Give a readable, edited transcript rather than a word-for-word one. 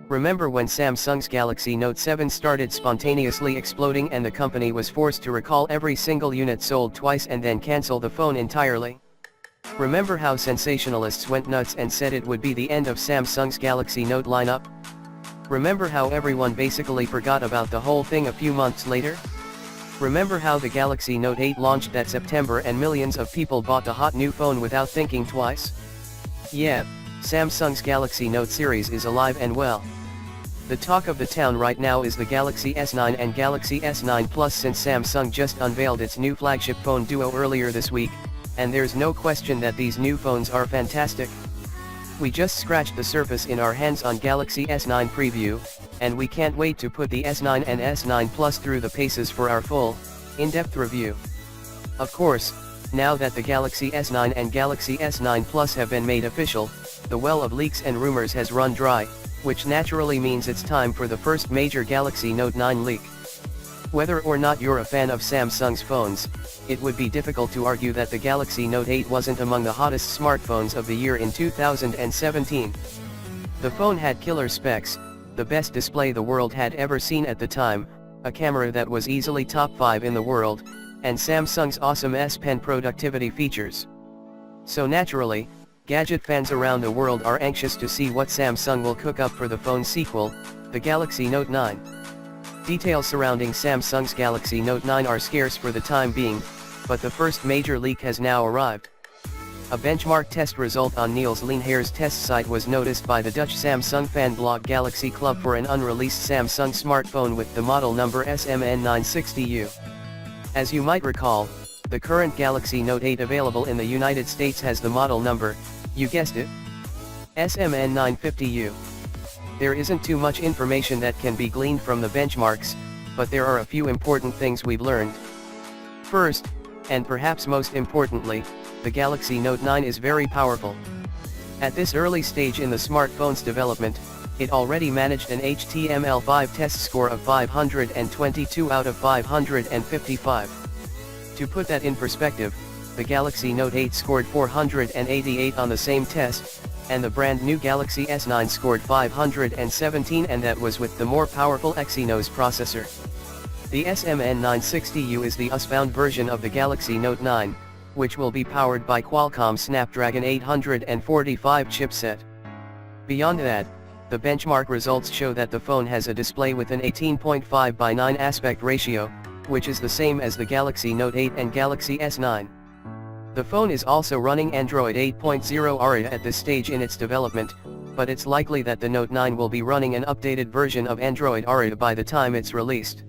Remember when Samsung's Galaxy Note 7 started spontaneously exploding and the company was forced to recall every single unit sold twice and then cancel the phone entirely? Remember how sensationalists went nuts and said it would be the end of Samsung's Galaxy Note lineup? Remember how everyone basically forgot about the whole thing a few months later? Remember how the Galaxy Note 8 launched that September and millions of people bought the hot new phone without thinking twice? Yeah, Samsung's Galaxy Note series is alive and well. The talk of the town right now is the Galaxy S9 and Galaxy S9 Plus, since Samsung just unveiled its new flagship phone duo earlier this week, and there's no question that these new phones are fantastic. We just scratched the surface in our hands on Galaxy S9 preview, and we can't wait to put the S9 and S9 Plus through the paces for our full, in-depth review. Of course, now that the Galaxy S9 and Galaxy S9 Plus have been made official, the well of leaks and rumors has run dry, which naturally means it's time for the first major Galaxy Note 9 leak. Whether or not you're a fan of Samsung's phones, it would be difficult to argue that the Galaxy Note 8 wasn't among the hottest smartphones of the year in 2017. The phone had killer specs, the best display the world had ever seen at the time, a camera that was easily top 5 in the world, and Samsung's awesome S Pen productivity features. So naturally, gadget fans around the world are anxious to see what Samsung will cook up for the phone's sequel, the Galaxy Note 9. Details surrounding Samsung's Galaxy Note 9 are scarce for the time being, but the first major leak has now arrived. A benchmark test result on Niels Leenhaer's test site was noticed by the Dutch Samsung fan blog Galaxy Club for an unreleased Samsung smartphone with the model number SMN960U. As you might recall, the current Galaxy Note 8 available in the United States has the model number, you guessed it, SMN950U. There isn't too much information that can be gleaned from the benchmarks, but there are a few important things we've learned. First, and perhaps most importantly, the Galaxy Note 9 is very powerful. At this early stage in the smartphone's development, it already managed an HTML5 test score of 522 out of 555. To put that in perspective, the Galaxy Note 8 scored 488 on the same test, and the brand new Galaxy S9 scored 517, and that was with the more powerful Exynos processor. The SMN960U is the US-bound version of the Galaxy Note 9, which will be powered by Qualcomm Snapdragon 845 chipset. Beyond that, the benchmark results show that the phone has a display with an 18.5:9 aspect ratio, which is the same as the Galaxy Note 8 and Galaxy S9. The phone is also running Android 8.0 Aria at this stage in its development, but it's likely that the Note 9 will be running an updated version of Android Aria by the time it's released.